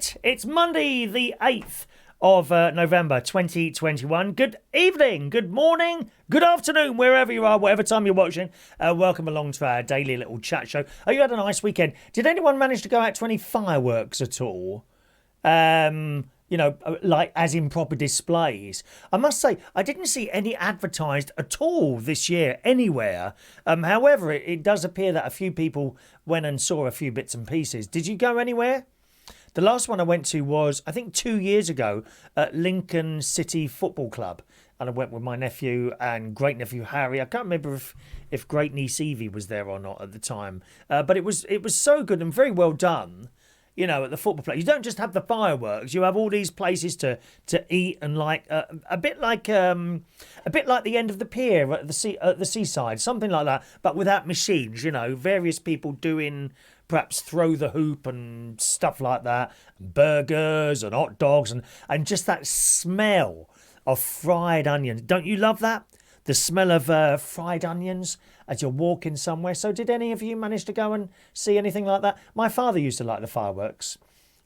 Right, it's Monday the 8th of November 2021. Good evening, good morning, good afternoon, wherever you are, whatever time you're watching. Welcome along to our daily little chat show. Oh, you had a nice weekend. Did anyone manage to go out to any fireworks at all? Like as in proper displays. I must say, I didn't see any advertised at all this year anywhere. However, it does appear that a few people went and saw a few bits and pieces. Did you go anywhere? The last one I went to was, I think, 2 years ago at Lincoln City Football Club. And I went with my nephew and great-nephew Harry. I can't remember if great-niece Evie was there or not at the time. But it was so good and very well done, you know, at the football place. You don't just have the fireworks. You have all these places to eat and like a bit like the end of the pier at the seaside, something like that, but without machines, you know, various people doing perhaps throw the hoop and stuff like that, burgers and hot dogs and just that smell of fried onions. Don't you love that? The smell of fried onions as you're walking somewhere. So did any of you manage to go and see anything like that? My father used to like the fireworks.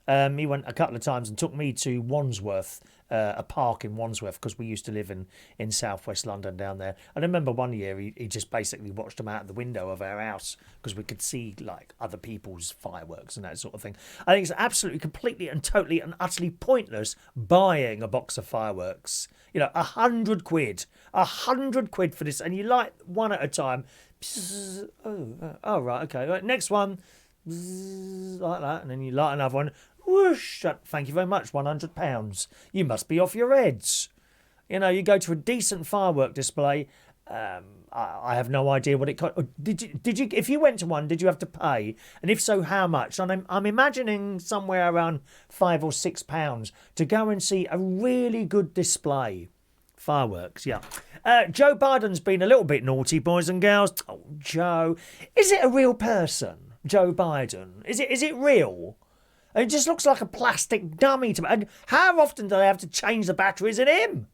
He went a couple of times and took me to Wandsworth, a park in Wandsworth, because we used to live in southwest London down there. And I remember one year he just basically watched them out the window of our house because we could see like other people's fireworks and that sort of thing. I think it's absolutely, completely and totally and utterly pointless buying a box of fireworks. You know, 100 quid. 100 quid for this, and you light one at a time. Oh, right, okay. Right, next one, like that, and then you light another one. Whoosh! Thank you very much. £100. You must be off your heads. You know, you go to a decent firework display. I have no idea what it cost. Did you? If you went to one, did you have to pay? And if so, how much? And I'm imagining somewhere around £5 or £6 to go and see a really good display. Fireworks, yeah. Joe Biden's been a little bit naughty, boys and girls. Oh, Joe, is it a real person, Joe Biden? Is it real? It just looks like a plastic dummy to me. And how often do they have to change the batteries in him?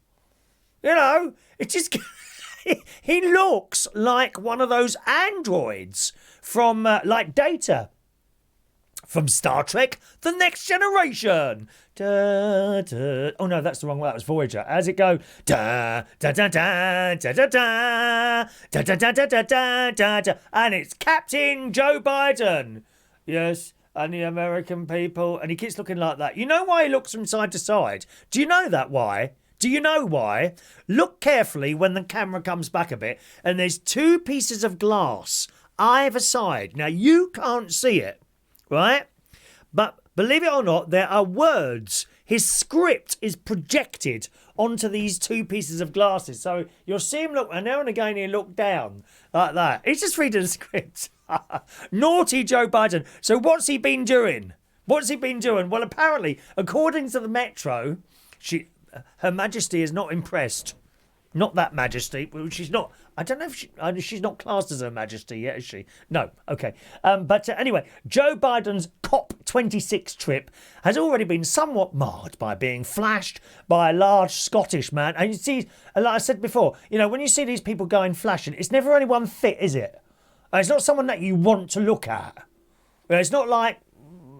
You know, it just he looks like one of those androids from like Data from Star Trek: The Next Generation. Da, da. Oh no, that's the wrong way. That was Voyager. How's it go? Da da da da da da da da da da da da da da. And it's Captain Joe Biden. Yes. And the American people. And he keeps looking like that. You know why he looks from side to side? Do you know that why? Do you know why? Look carefully when the camera comes back a bit. And there's two pieces of glass either side. Now, you can't see it, right? But believe it or not, there are words. His script is projected onto these two pieces of glasses. So you'll see him look, and now and again he'll look down like that. He's just reading the script. Naughty Joe Biden. So what's he been doing? What's he been doing? Well, apparently, according to the Metro, Her Majesty is not impressed. Not that Majesty. She's not. I don't know if she's not classed as Her Majesty yet, is she? No. Okay. But anyway, Joe Biden's COP26 trip has already been somewhat marred by being flashed by a large Scottish man. And you see, like I said before, you know, when you see these people going flashing, it's never anyone fit, is it? It's not someone that you want to look at. It's not like,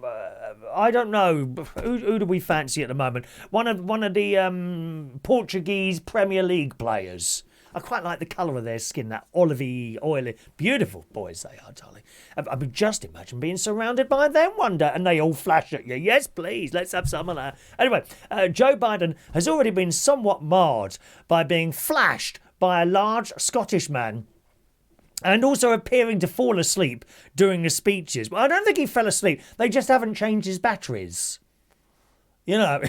I don't know, who do we fancy at the moment? One of the Portuguese Premier League players. I quite like the colour of their skin, that olivey, oily, beautiful boys they are, darling. I mean, just imagine being surrounded by them one day and they all flash at you. Yes, please, let's have some of that. Anyway, Joe Biden has already been somewhat marred by being flashed by a large Scottish man and also appearing to fall asleep during the speeches. Well, I don't think he fell asleep. They just haven't changed his batteries. You know,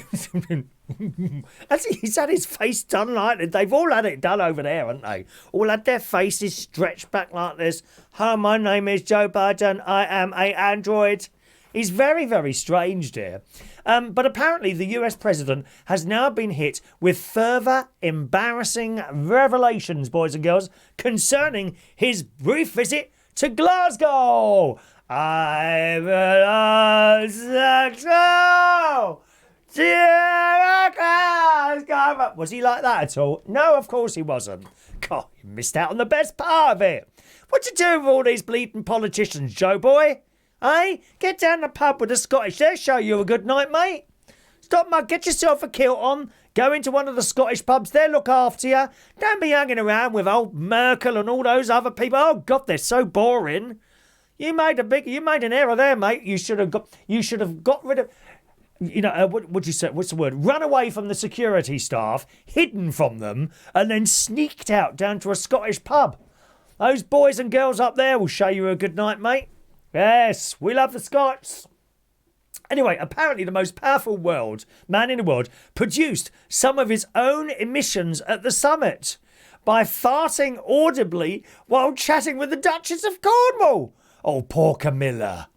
he's had his face done like they've all had it done over there, haven't they? All had their faces stretched back like this. Hi, my name is Joe Biden. I am a android. He's very, very strange, dear. But apparently the US president has now been hit with further embarrassing revelations, boys and girls, concerning his brief visit to Glasgow. I'm Glasgow. Was he like that at all? No, of course he wasn't. God, you missed out on the best part of it. What you doing with all these bleeding politicians, Joe boy? Hey, get down the pub with the Scottish. They'll show you a good night, mate. Stop, mate. Get yourself a kilt on. Go into one of the Scottish pubs. They'll look after you. Don't be hanging around with old Merkel and all those other people. Oh, God, they're so boring. You made an error there, mate. You should have got rid of, what would you say? What's the word? Run away from the security staff, hidden from them, and then sneaked out down to a Scottish pub. Those boys and girls up there will show you a good night, mate. Yes, we love the Scots. Anyway, apparently the most powerful man in the world produced some of his own emissions at the summit by farting audibly while chatting with the Duchess of Cornwall. Oh, poor Camilla.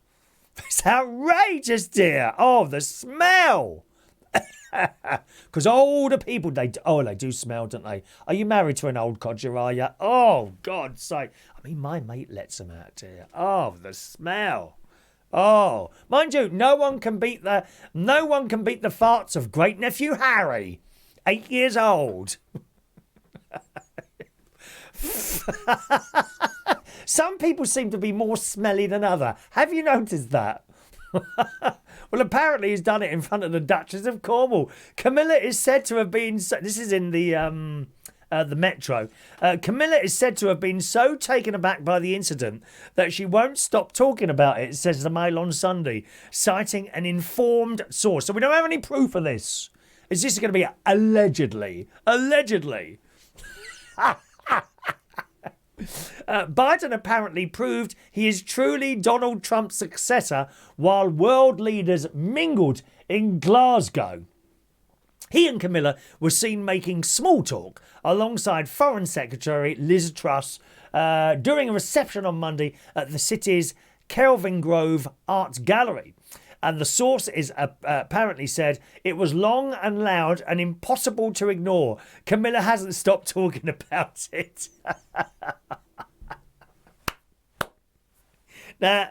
It's outrageous, dear. Oh, the smell. Because older people, they do smell, don't they? Are you married to an old codger, are you? Oh, God's sake. I mean, my mate lets them out, dear. Oh, the smell. Oh, mind you, no one can beat the farts of great nephew Harry, 8 years old. Some people seem to be more smelly than others. Have you noticed that? Well, apparently he's done it in front of the Duchess of Cornwall. Camilla is said to have been. This is in the Metro. Camilla is said to have been so taken aback by the incident that she won't stop talking about it, says the Mail on Sunday, citing an informed source. So we don't have any proof of this. Is this going to be allegedly? Allegedly. Biden apparently proved he is truly Donald Trump's successor while world leaders mingled in Glasgow. He and Camilla were seen making small talk alongside Foreign Secretary Liz Truss during a reception on Monday at the city's Kelvin Grove Art Gallery. And the source is apparently said it was long and loud and impossible to ignore. Camilla hasn't stopped talking about it. Now,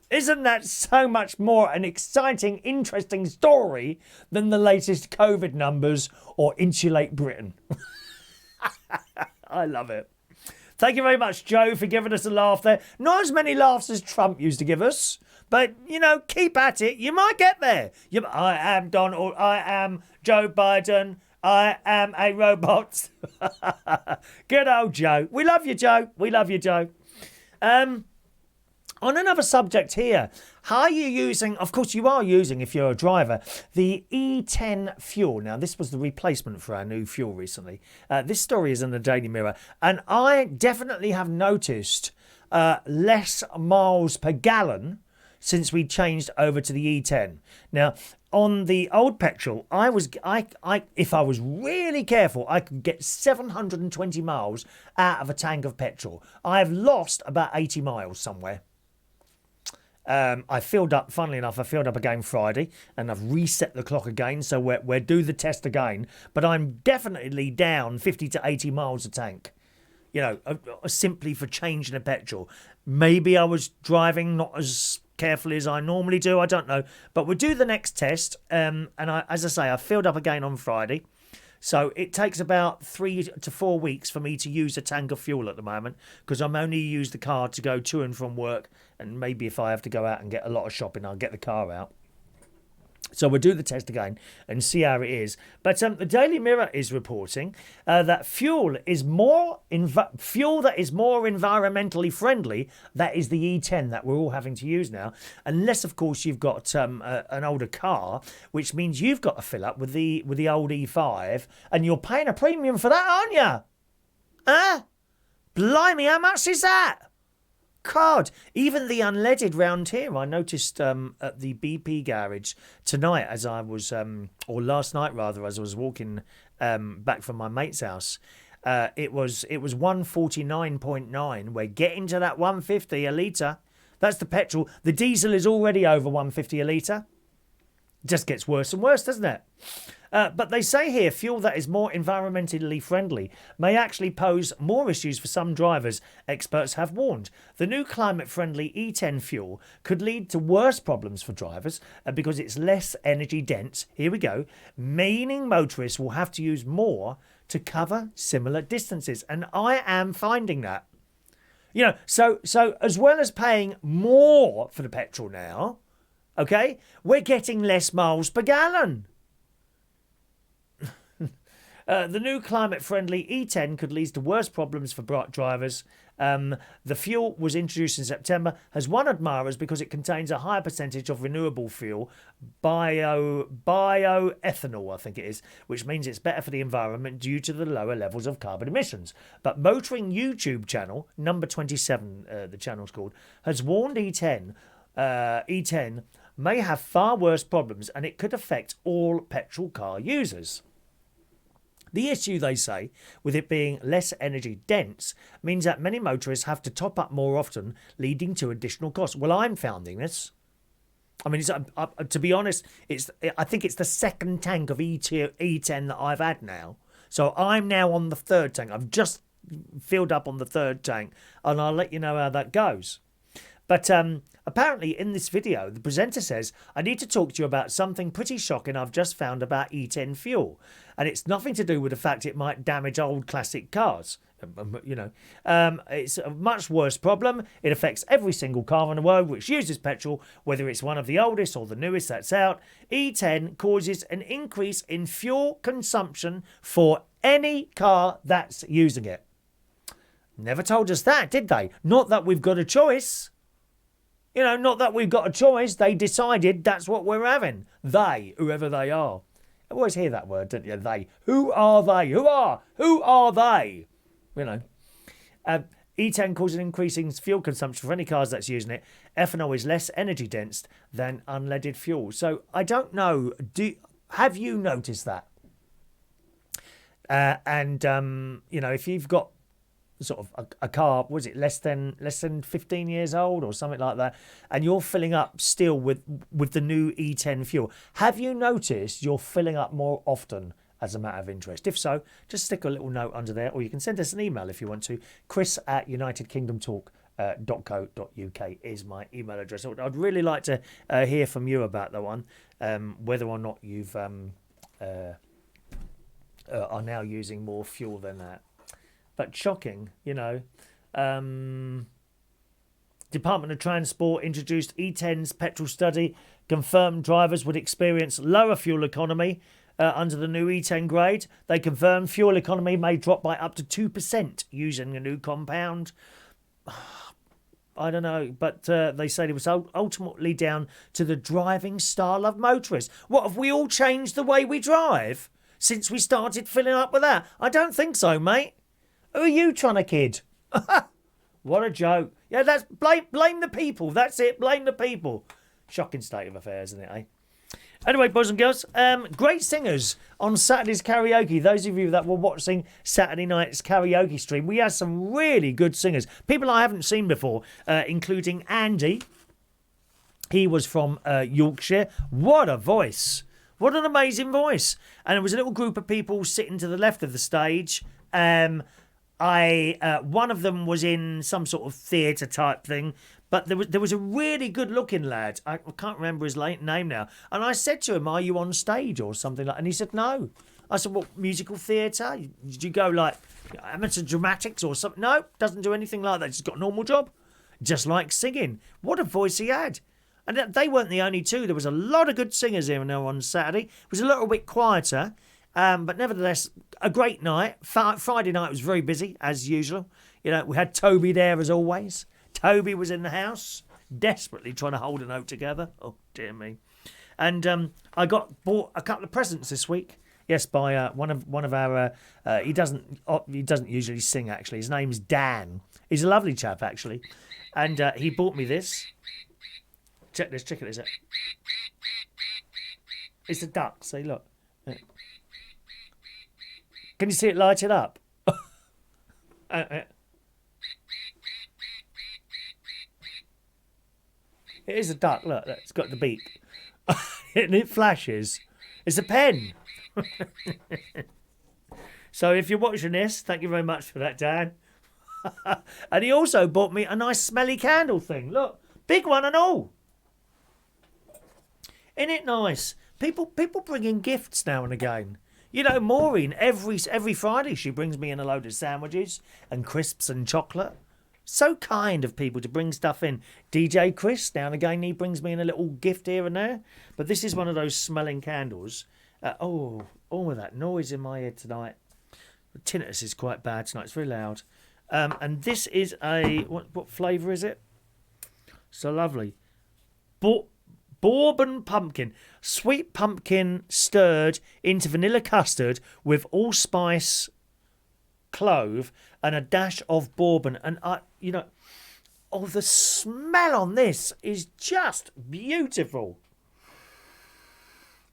isn't that so much more an exciting, interesting story than the latest COVID numbers or Insulate Britain? I love it. Thank you very much, Joe, for giving us a laugh there. Not as many laughs as Trump used to give us, but, keep at it. You might get there. I am Donald. I am Joe Biden. I am a robot. Good old Joe. We love you, Joe. We love you, Joe. On another subject here, are you using, of course you are using if you're a driver, the E10 fuel. Now, this was the replacement for our new fuel recently. This story is in the Daily Mirror, and I definitely have noticed less miles per gallon since we changed over to the E10. Now, on the old petrol, if I was really careful, I could get 720 miles out of a tank of petrol. I've lost about 80 miles somewhere. I filled up, funnily enough, again Friday, and I've reset the clock again, so we're do the test again, but I'm definitely down 50 to 80 miles a tank, simply for changing the petrol. Maybe I was driving not as carefully as I normally do, I don't know, but we'll do the next test, and as I say, I filled up again on Friday. So it takes about 3 to 4 weeks for me to use a tank of fuel at the moment, because I'm only use the car to go to and from work, and maybe if I have to go out and get a lot of shopping, I'll get the car out. So we'll do the test again and see how it is. But the Daily Mirror is reporting that fuel that is more environmentally friendly. That is the E10 that we're all having to use now, unless of course you've got an older car, which means you've got to fill up with the old E5, and you're paying a premium for that, aren't you? Huh? Blimey, how much is that? God, even the unleaded round here, I noticed at the BP garage tonight as I was, or last night rather, as I was walking back from my mate's house, it was 149.9. We're getting to that 150 a litre. That's the petrol. The diesel is already over 150 a litre. Just gets worse and worse, doesn't it? But they say here fuel that is more environmentally friendly may actually pose more issues for some drivers, experts have warned. The new climate-friendly E10 fuel could lead to worse problems for drivers because it's less energy dense, here we go, meaning motorists will have to use more to cover similar distances. And I am finding that. So as well as paying more for the petrol now, okay, we're getting less miles per gallon. The new climate-friendly E10 could lead to worse problems for drivers. The fuel was introduced in September, has won admirers because it contains a higher percentage of renewable fuel, bioethanol, I think it is, which means it's better for the environment due to the lower levels of carbon emissions. But Motoring YouTube channel, number 27, the channel's called, has warned E10 may have far worse problems and it could affect all petrol car users. The issue, they say, with it being less energy dense means that many motorists have to top up more often, leading to additional costs. Well, I'm finding this. I mean, to be honest, I think it's the second tank of E10 that I've had now. So I'm now on the third tank. I've just filled up on the third tank, and I'll let you know how that goes. But apparently in this video, the presenter says, I need to talk to you about something pretty shocking I've just found about E10 fuel. And it's nothing to do with the fact it might damage old classic cars. It's a much worse problem. It affects every single car on the road which uses petrol, whether it's one of the oldest or the newest that's out. E10 causes an increase in fuel consumption for any car that's using it. Never told us that, did they? Not that we've got a choice. Not that we've got a choice. They decided that's what we're having. They, whoever they are. I always hear that word, don't you? They. Who are they? Who are they? E10 causes an increasing fuel consumption for any cars that's using it. Ethanol is less energy dense than unleaded fuel. So I don't know. Have you noticed that? If you've got sort of a car, was it less than 15 years old or something like that, and you're filling up still with the new E10 fuel, have you noticed you're filling up more often as a matter of interest? If so, just stick a little note under there, or you can send us an email if you want to. chris@unitedkingdomtalk.co.uk is my email address. I'd really like to hear from you about that one, whether or not you've are now using more fuel than that. But shocking, Department of Transport introduced E10's petrol study, confirmed drivers would experience lower fuel economy under the new E10 grade. They confirmed fuel economy may drop by up to 2% using the new compound. I don't know, but they said it was ultimately down to the driving style of motorists. What, have we all changed the way we drive since we started filling up with that? I don't think so, mate. Who are you trying to kid? What a joke. Yeah, that's blame the people. That's it. Blame the people. Shocking state of affairs, isn't it, eh? Anyway, boys and girls, great singers on Saturday's karaoke. Those of you that were watching Saturday night's karaoke stream, we had some really good singers. People I haven't seen before, including Andy. He was from Yorkshire. What a voice. What an amazing voice. And there was a little group of people sitting to the left of the stage. One of them was in some sort of theatre type thing, but there was a really good looking lad. I can't remember his name now. And I said to him, "Are you on stage or something like?" And he said, "No." I said, "What, musical theatre? Did you go like amateur dramatics or something?" No, doesn't do anything like that. He's got a normal job, just like singing. What a voice he had. And they weren't the only two. There was a lot of good singers here now on Saturday. It was a little bit quieter. But nevertheless, a great night. Friday night was very busy, as usual. We had Toby there as always. Toby was in the house, desperately trying to hold a note together. Oh, dear me. And I bought a couple of presents this week. Yes, by one of our. He doesn't usually sing, actually. His name's Dan. He's a lovely chap, actually. And he bought me this. Check this. Check it. Is it? It's a duck. See, look. Can you see it lighted up? It is a duck. Look, it's got the beak. And it flashes. It's a pen. So if you're watching this, thank you very much for that, Dan. And he also bought me a nice smelly candle thing. Look, big one and all. Isn't it nice? People bring in gifts now and again. Maureen, every Friday she brings me in a load of sandwiches and crisps and chocolate. So kind of people to bring stuff in. DJ Chris, now and again, he brings me in a little gift here and there. But this is one of those smelling candles. All of that noise in my ear tonight. The tinnitus is quite bad tonight. It's very loud. And this is what flavour is it? So lovely. Bourbon pumpkin. Sweet pumpkin stirred into vanilla custard with allspice, clove, and a dash of bourbon. And the smell on this is just beautiful.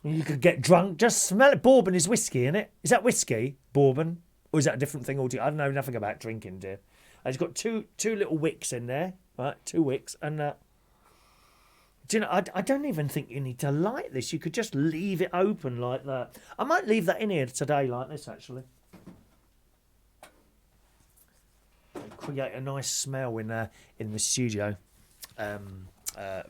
You could get drunk, just smell it. Bourbon is whiskey, isn't it? Is that whiskey, bourbon? Or is that a different thing altogether? I don't know nothing about drinking, dear. It's got two little wicks in there, right? 2 wicks. And, do you know, I don't even think you need to light this. You could just leave it open like that. I might leave that in here today like this, actually. Create a nice smell in the studio.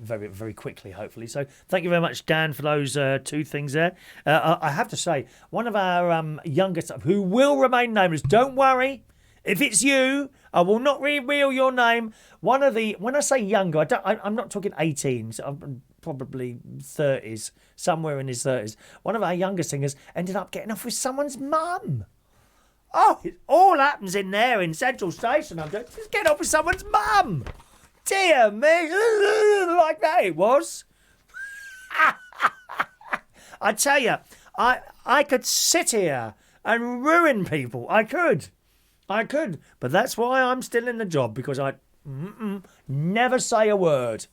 Very, very quickly, hopefully. So thank you very much, Dan, for those 2 things there. I have to say, one of our youngest, who will remain nameless, don't worry. If it's you, I will not reveal your name. When I say younger, I'm not talking 18s. I'm probably 30s, somewhere in his 30s. One of our younger singers ended up getting off with someone's mum. Oh, it all happens in there in Central Station. I'm just getting off with someone's mum. Dear me, like that it was. I tell you, I could sit here and ruin people. I could. But that's why I'm still in the job, because I never say a word.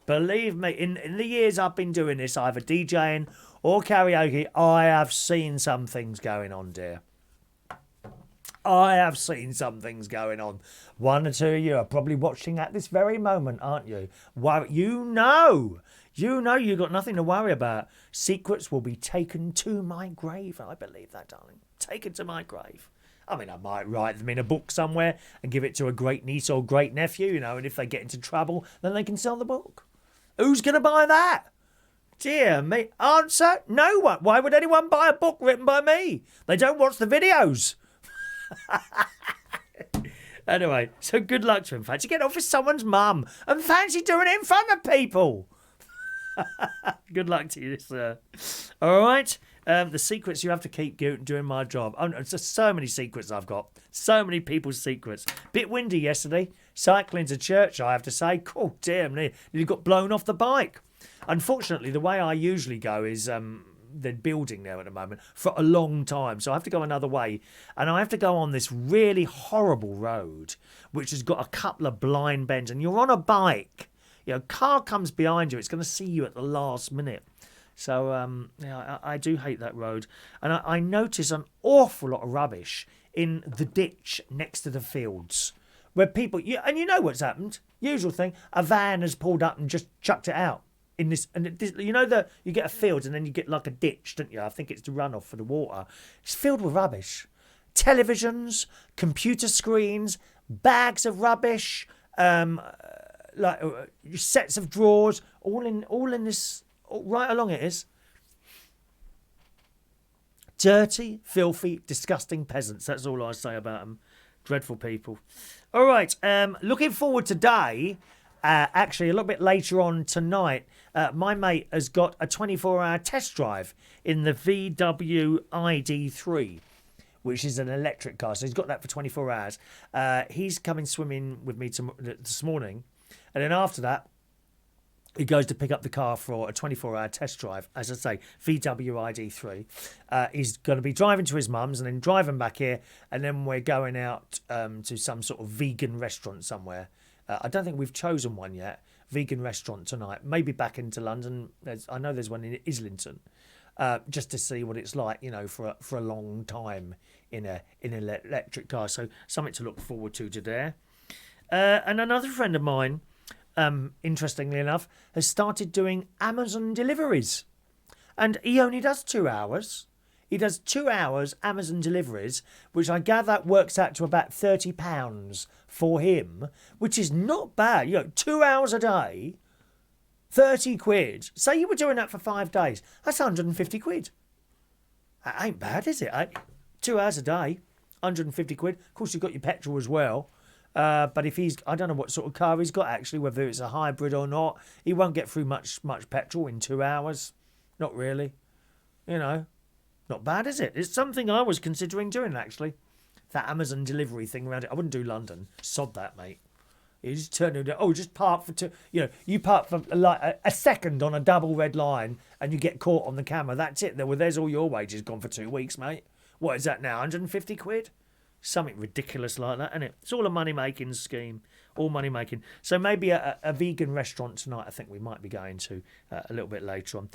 Believe me, in the years I've been doing this, either DJing or karaoke, I have seen some things going on, dear. I have seen some things going on. 1 or 2 of you are probably watching at this very moment, aren't you? You know you've got nothing to worry about. Secrets will be taken to my grave. I believe that, darling. Taken to my grave. I mean, I might write them in a book somewhere and give it to a great niece or great nephew, and if they get into trouble, then they can sell the book. Who's going to buy that? Dear me. Answer, no one. Why would anyone buy a book written by me? They don't watch the videos. Anyway, so good luck to him. Fancy getting off with someone's mum and fancy doing it in front of people. Good luck to you, sir. All right. The secrets you have to keep doing my job. There's just so many secrets I've got. So many people's secrets. Bit windy yesterday. Cycling to church, I have to say. Oh, dear me. You got blown off the bike. Unfortunately, the way I usually go is they're building there at the moment for a long time, so I have to go another way, and I have to go on this really horrible road which has got a couple of blind bends, and you're on a bike, car comes behind you, it's going to see you at the last minute. So I do hate that road, and I notice an awful lot of rubbish in the ditch next to the fields where people, and you know what's happened, usual thing, a van has pulled up and just chucked it out in this, and you get a field and then you get like a ditch, don't you? I think it's the runoff for the water. It's filled with rubbish. Televisions, computer screens, bags of rubbish, sets of drawers, all in this, right along it is. Dirty, filthy, disgusting peasants. That's all I say about them. Dreadful people. All right, looking forward today. Actually, a little bit later on tonight, my mate has got a 24-hour test drive in the VW ID3, which is an electric car. So he's got that for 24 hours. He's coming swimming with me this morning. And then after that, he goes to pick up the car for a 24-hour test drive. As I say, VW ID3. He's going to be driving to his mum's and then driving back here. And then we're going out to some sort of vegan restaurant somewhere. I don't think we've chosen one yet. Vegan restaurant tonight. Maybe back into London. I know there's one in Islington. Just to see what it's like, for a long time in an electric car. So something to look forward to today. And another friend of mine, interestingly enough, has started doing Amazon deliveries. And he only does 2 hours. He does 2 hours Amazon deliveries, which I gather works out to about £30 for him, which is not bad. 2 hours a day, 30 quid. Say you were doing that for 5 days. That's 150 quid. That ain't bad, is it? 2 hours a day, 150 quid. Of course, you've got your petrol as well. But if I don't know what sort of car he's got actually, whether it's a hybrid or not. He won't get through much petrol in 2 hours. Not really. Not bad, is it? It's something I was considering doing actually. That Amazon delivery thing around it. I wouldn't do London. Sod that, mate. You just turn it. Oh, just park for two. You park for like a second on a double red line, and you get caught on the camera. That's it. There's all your wages gone for 2 weeks, mate. What is that now? 150 quid? Something ridiculous like that, isn't it? It's all a money-making scheme. All money-making. So maybe a vegan restaurant tonight. I think we might be going to a little bit later on.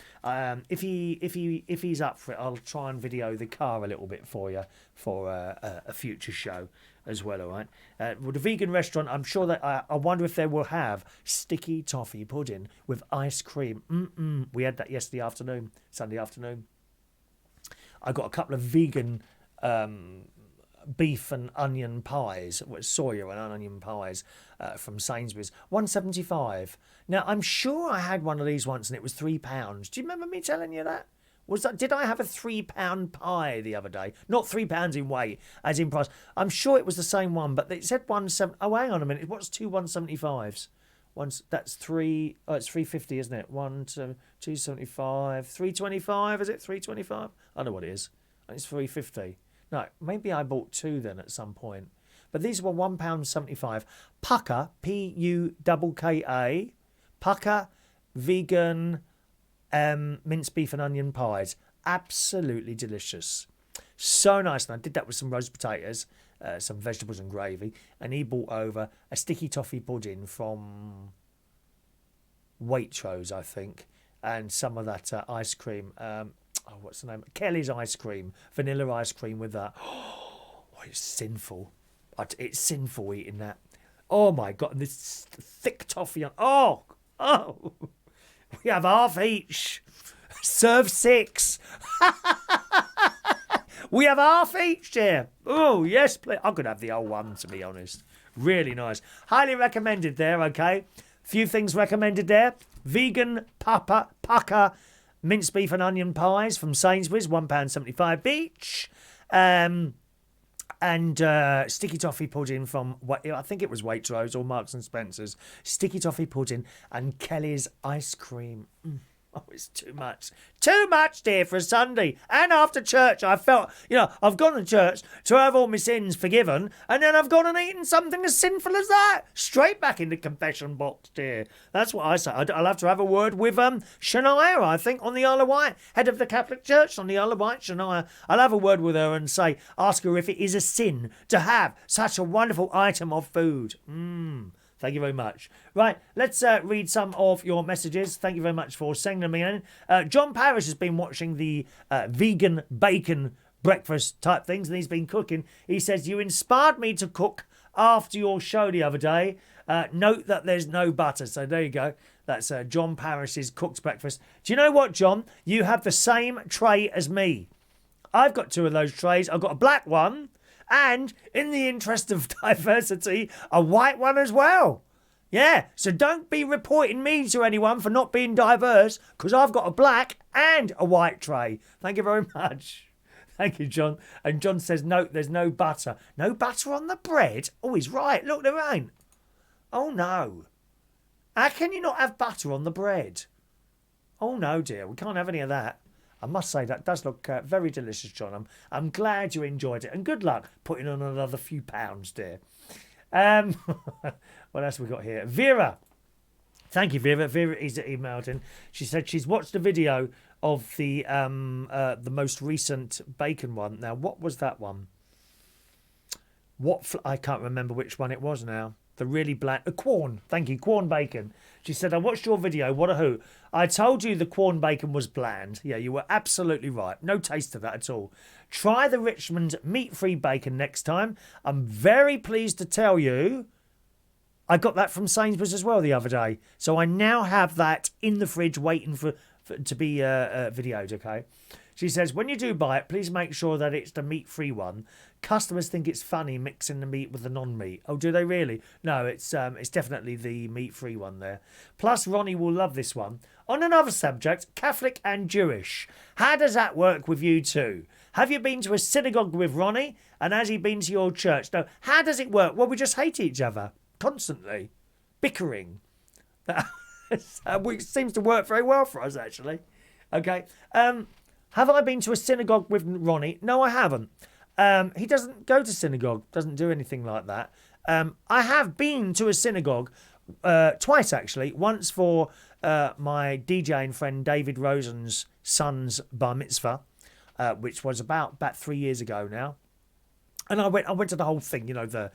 If he's up for it, I'll try and video the car a little bit for you for a future show as well. All right. With a vegan restaurant, I'm sure that I wonder if they will have sticky toffee pudding with ice cream. We had that Sunday afternoon. I got a couple of vegan beef and onion pies, soya and onion pies from Sainsbury's, £1.75. Now I'm sure I had one of these once and it was £3. Do you remember me telling you that? Did I have a £3 pie the other day? Not £3 in weight, as in price. I'm sure it was the same one, but it said 170. Oh, hang on a minute. What's two 175s? That's three. Oh, it's 350, isn't it? 275, 325. Is it 325? I know what it is. It's 350. No, maybe I bought two then at some point. But these were £1.75. Pukka, Pukka, Pukka vegan minced beef and onion pies. Absolutely delicious. So nice. And I did that with some roast potatoes, some vegetables and gravy. And he brought over a sticky toffee pudding from Waitrose, I think. And some of that ice cream. What's the name? Kelly's ice cream. Vanilla ice cream with that. Oh, it's sinful. It's sinful eating that. Oh, my God. And this thick toffee. Oh. We have half each. Serve 6. We have half each, dear. Oh, yes, please. I could have the whole one, to be honest. Really nice. Highly recommended there, okay? Few things recommended there. Vegan Pukka minced beef and onion pies from Sainsbury's, £1.75 each. And sticky toffee pudding from, I think it was Waitrose or Marks and Spencer's. Sticky toffee pudding and Kelly's ice cream. Oh, it's too much. Too much, dear, for a Sunday. And after church, I felt, I've gone to church to have all my sins forgiven, and then I've gone and eaten something as sinful as that. Straight back in the confession box, dear. That's what I say. I'll have to have a word with Shania, I think, on the Isle of Wight, head of the Catholic Church on the Isle of Wight, Shania. I'll have a word with her and ask her if it is a sin to have such a wonderful item of food. Thank you very much. Right, let's read some of your messages. Thank you very much for sending them in. John Parrish has been watching the vegan bacon breakfast type things, and he's been cooking. He says, you inspired me to cook after your show the other day. Note that there's no butter. So there you go. That's John Parrish's cooked breakfast. Do you know what, John? You have the same tray as me. I've got 2 of those trays. I've got a black one. And, in the interest of diversity, a white one as well. Yeah, so don't be reporting me to anyone for not being diverse, because I've got a black and a white tray. Thank you very much. Thank you, John. And John says, no, there's no butter. No butter on the bread? Oh, he's right. Look, there ain't. Oh, no. How can you not have butter on the bread? Oh, no, dear. We can't have any of that. I must say that does look very delicious, John. I'm glad you enjoyed it. And good luck putting on another few pounds, dear. What else have we got here? Vera. Thank you, Vera. Vera is emailed in. She said she's watched the video of the most recent bacon one. Now, what was that one? I can't remember which one it was now. The really bland... Quorn. Thank you. Quorn bacon. She said, I watched your video. What a hoot. I told you the Quorn bacon was bland. Yeah, you were absolutely right. No taste of that at all. Try the Richmond meat-free bacon next time. I'm very pleased to tell you I got that from Sainsbury's as well the other day. So I now have that in the fridge waiting for to be videoed, okay? She says, when you do buy it, please make sure that it's the meat-free one. Customers think it's funny mixing the meat with the non-meat. Oh, do they really? No, it's definitely the meat-free one there. Plus, Ronnie will love this one. On another subject, Catholic and Jewish. How does that work with you two? Have you been to a synagogue with Ronnie? And has he been to your church? No. How does it work? Well, we just hate each other constantly. Bickering. Which seems to work very well for us, actually. Okay. Have I been to a synagogue with Ronnie? No, I haven't. He doesn't go to synagogue, doesn't do anything like that. I have been to a synagogue twice, actually. Once for my DJing friend David Rosen's son's bar mitzvah, which was about 3 years ago now. And I went to the whole thing, the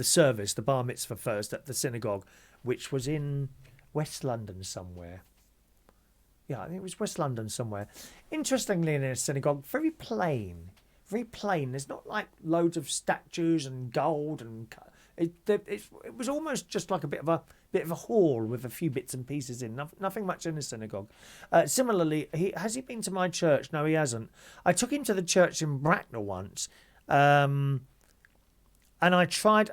service, the bar mitzvah first at the synagogue, which was in West London somewhere. Yeah, I think it was West London somewhere. Interestingly, in a synagogue, very plain. Very plain. There's not like loads of statues and gold, and it was almost just like a bit of a hall with a few bits and pieces in. Nothing much in the synagogue. Similarly, has he been to my church? No, he hasn't. I took him to the church in Bracknell once, and I tried.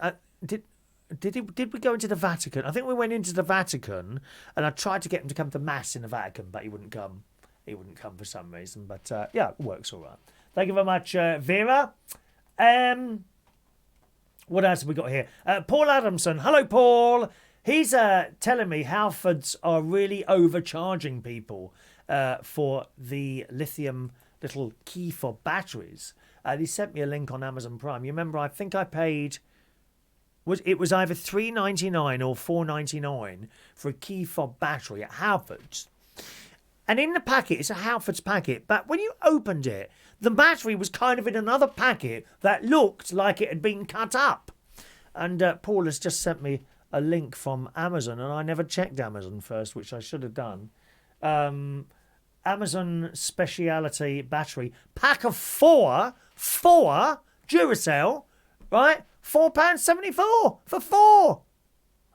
Did we go into the Vatican? I think we went into the Vatican, and I tried to get him to come to Mass in the Vatican, but he wouldn't come. He wouldn't come for some reason. But yeah, it works all right. Thank you very much, Vera. What else have we got here? Paul Adamson. Hello, Paul. He's telling me Halfords are really overcharging people for the lithium little key fob batteries. He sent me a link on Amazon Prime. You remember, I think I paid... It was either $3.99 or $4.99 for a key fob battery at Halfords. And in the packet, it's a Halfords packet, but when you opened it, the battery was kind of in another packet that looked like it had been cut up. And Paul has just sent me a link from Amazon, and I never checked Amazon first, which I should have done. Amazon Speciality battery, pack of four Duracell, right? £4.74 for 4.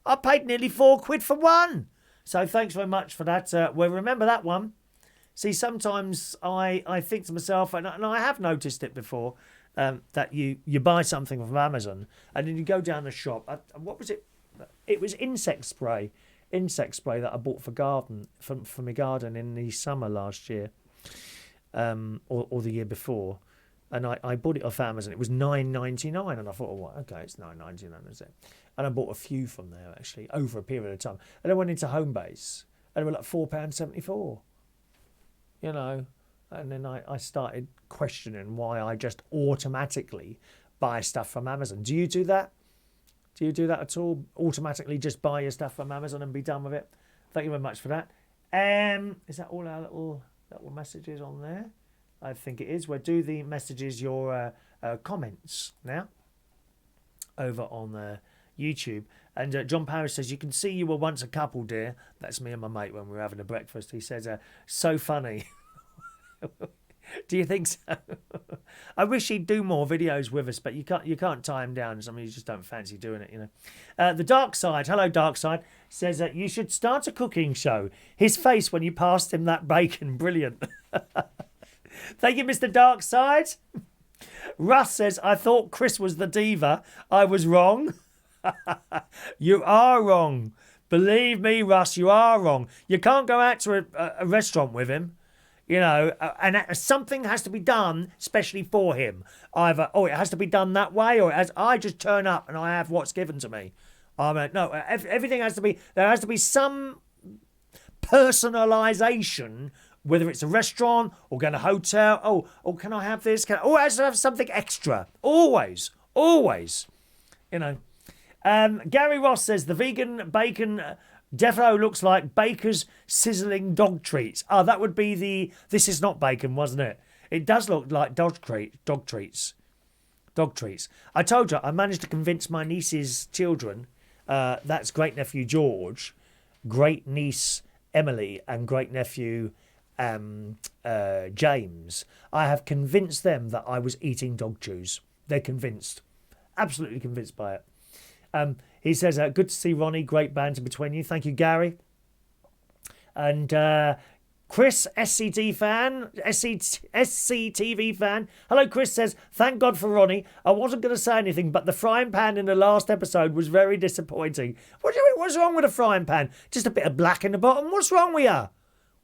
I paid nearly £4 for one. So thanks very much for that. Well, remember that one. See, sometimes I think to myself, and I have noticed it before, that you buy something from Amazon and then you go down the shop. What was it? It was insect spray that I bought for my garden in the summer last year, or the year before. And I bought it off Amazon. It was $9.99, and I thought, oh, well, okay, it's $9.99, is it? And I bought a few from there, actually, over a period of time. And I went into Homebase, and they were like £4.74, And then I started questioning why I just automatically buy stuff from Amazon. Do you do that? Do you do that at all? Automatically just buy your stuff from Amazon and be done with it? Thank you very much for that. Is that all our little messages on there? I think it is. We'll do the messages, your comments now over on YouTube. And John Parrish says, you can see you were once a couple, dear. That's me and my mate when we were having a breakfast. He says, so funny. Do you think so? I wish he'd do more videos with us, but you can't tie him down. I mean, you just don't fancy doing it, The Dark Side, hello Dark Side, says that you should start a cooking show. His face when you passed him that bacon, brilliant. Thank you, Mr. Darkside. Russ says, I thought Chris was the diva. I was wrong. You are wrong. Believe me, Russ, you are wrong. You can't go out to a restaurant with him, and something has to be done especially for him. Either, it has to be done that way, or I just turn up and I have what's given to me. No, everything has to be, there has to be some personalisation. Whether it's a restaurant or going to a hotel. Oh, can I have this? It has to have something extra. Always. Gary Ross says the vegan bacon defo looks like Baker's sizzling dog treats. That would be This Is Not Bacon, wasn't it? It does look like dog treats. I told you, I managed to convince my niece's children, that's great nephew George, great niece Emily, and great nephew James. I have convinced them that I was eating dog chews. They're convinced, absolutely convinced by it. He says, good to see Ronnie, great banter between you. Thank you, Gary. And Chris, SCTV fan. Hello, Chris says, thank God for Ronnie. I wasn't going to say anything, but the frying pan in the last episode was very disappointing. What do you mean? What's wrong with a frying pan? Just a bit of black in the bottom. What's wrong with you?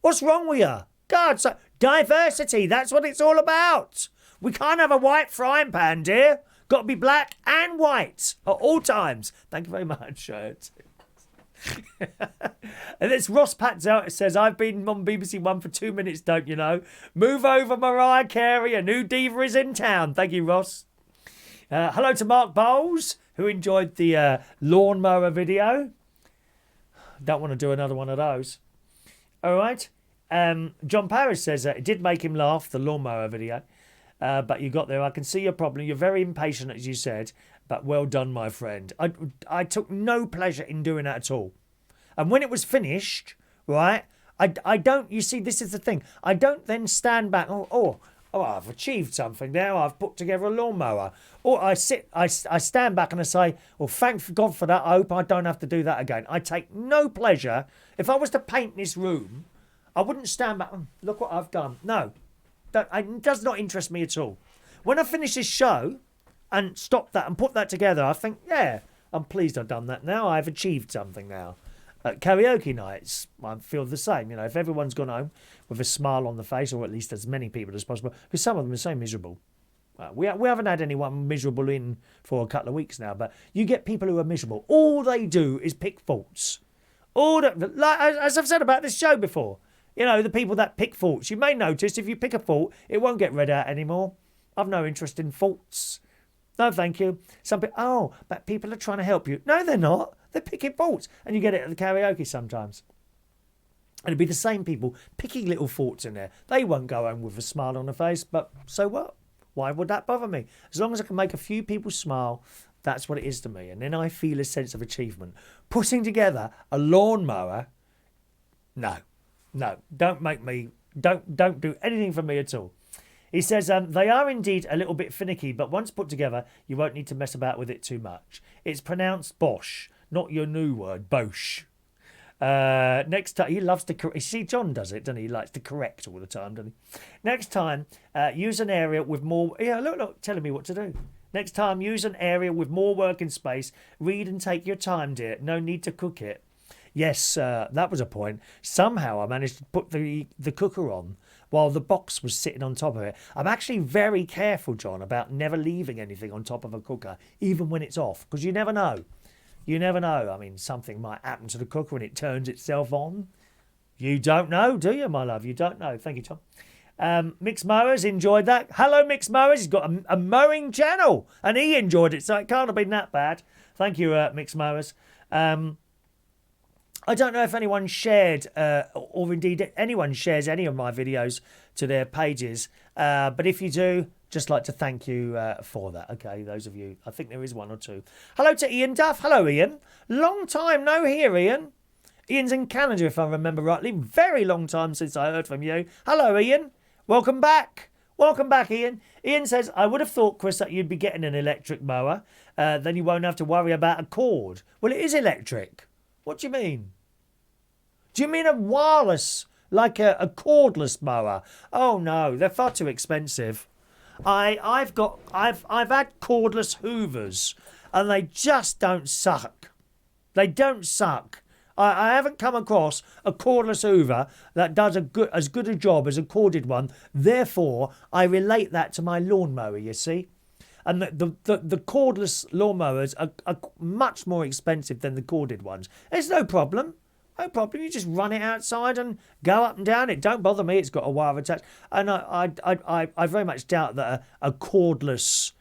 What's wrong with you? God, so diversity, that's what it's all about. We can't have a white frying pan, dear. Got to be black and white at all times. Thank you very much. And it's Ross Patzel. It says, I've been on BBC One for 2 minutes, don't you know? Move over, Mariah Carey. A new diva is in town. Thank you, Ross. Hello to Mark Bowles, who enjoyed the lawnmower video. Don't want to do another one of those. All right. John Paris says it did make him laugh, the lawnmower video. But you got there. I can see your problem. You're very impatient, as you said. But well done, my friend. I took no pleasure in doing that at all. And when it was finished, right, I don't, you see, this is the thing. I don't then stand back, oh, I've achieved something now. I've put together a lawnmower. Or I stand back and I say, well, thank God for that. I hope I don't have to do that again. I take no pleasure. If I was to paint this room, I wouldn't stand back and look what I've done. No, it does not interest me at all. When I finish this show and stop that and put that together, I think, yeah, I'm pleased I've done that now. I've achieved something now. At karaoke nights, I feel the same. You know, if everyone's gone home with a smile on the face, or at least as many people as possible, because some of them are so miserable. We haven't had anyone miserable in for a couple of weeks now, but you get people who are miserable. All they do is pick faults. As I've said about this show before, you know, the people that pick faults. You may notice if you pick a fault, it won't get read out anymore. I've no interest in faults. No, thank you. Some people, but people are trying to help you. No, they're not. They're picking faults. And you get it at the karaoke sometimes. And it'd be the same people picking little faults in there. They won't go home with a smile on their face, but so what? Why would that bother me? As long as I can make a few people smile, that's what it is to me. And then I feel a sense of achievement. Putting together a lawnmower, no, don't do anything for me at all. He says, they are indeed a little bit finicky, but once put together, you won't need to mess about with it too much. It's pronounced Bosch, not your new word, Bosch. Next time, he loves to correct. You see, John does it, doesn't he? He likes to correct all the time, doesn't he? Next time, use an area with more... Yeah, look, telling me what to do. Next time, use an area with more working space. Read and take your time, dear. No need to cook it. Yes, that was a point. Somehow I managed to put the cooker on while the box was sitting on top of it. I'm actually very careful, John, about never leaving anything on top of a cooker, even when it's off, because you never know. You never know. I mean, something might happen to the cooker and it turns itself on. You don't know, do you, my love? You don't know. Thank you, Tom. Mixed Mowers enjoyed that. Hello, Mixed Mowers. He's got a mowing channel, and he enjoyed it, so it can't have been that bad. Thank you, Mixed Mowers. I don't know if anyone shared, or indeed anyone shares any of my videos to their pages, but if you do, just like to thank you for that. Okay, those of you, I think there is one or two. Hello to Ian Duff. Hello, Ian. Long time no hear, Ian. Ian's in Canada, if I remember rightly. Very long time since I heard from you. Hello, Ian. Welcome back. Welcome back, Ian. Ian says, I would have thought, Chris, that you'd be getting an electric mower. Then you won't have to worry about a cord. Well, it is electric. What do you mean? Do you mean a wireless, like a cordless mower? Oh no, they're far too expensive. I've had cordless hoovers, and they just don't suck. They don't suck. I haven't come across a cordless hoover that does as good a job as a corded one. Therefore, I relate that to my lawnmower, you see. And the cordless lawnmowers are much more expensive than the corded ones. There's no problem. No problem. You just run it outside and go up and down. It don't bother me. It's got a wire attached. And I very much doubt that a cordless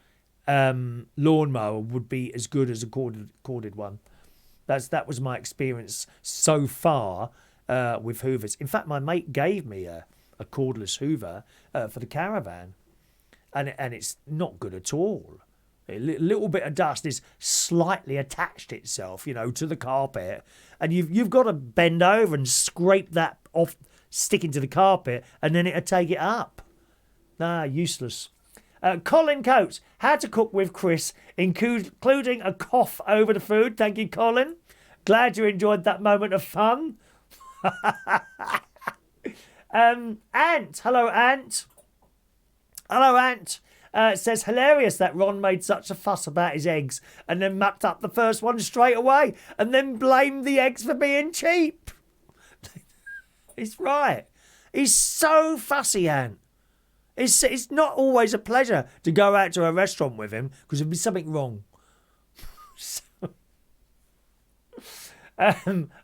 lawnmower would be as good as a corded one. That was my experience so far with hoovers. In fact, my mate gave me a cordless hoover for the caravan, and it's not good at all. A little bit of dust is slightly attached itself, to the carpet, and you've got to bend over and scrape that off, sticking to the carpet, and then it'll take it up. Useless. Colin Coates, how to cook with Chris, including a cough over the food. Thank you, Colin. Glad you enjoyed that moment of fun. Ant. Hello, Ant. Hello, Ant. Says, hilarious that Ron made such a fuss about his eggs and then mucked up the first one straight away and then blamed the eggs for being cheap. He's right. He's so fussy, Ant. It's not always a pleasure to go out to a restaurant with him because there'd be something wrong.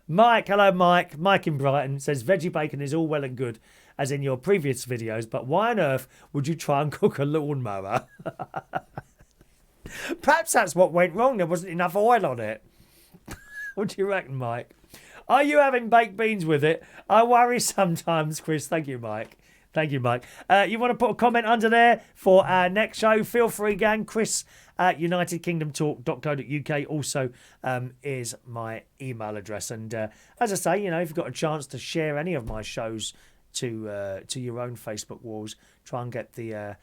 Mike, hello Mike. Mike in Brighton says veggie bacon is all well and good, as in your previous videos, but why on earth would you try and cook a lawnmower? Perhaps that's what went wrong. There wasn't enough oil on it. What do you reckon, Mike? Are you having baked beans with it? I worry sometimes, Chris. Thank you, Mike. Thank you, Mike. You want to put a comment under there for our next show? Feel free, gang. Chris at unitedkingdomtalk.co.uk also is my email address. And as I say, you know, if you've got a chance to share any of my shows to your own Facebook walls, try and get the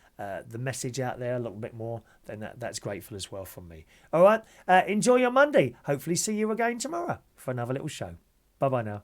message out there a little bit more, then that's grateful as well from me. All right. Enjoy your Monday. Hopefully see you again tomorrow for another little show. Bye-bye now.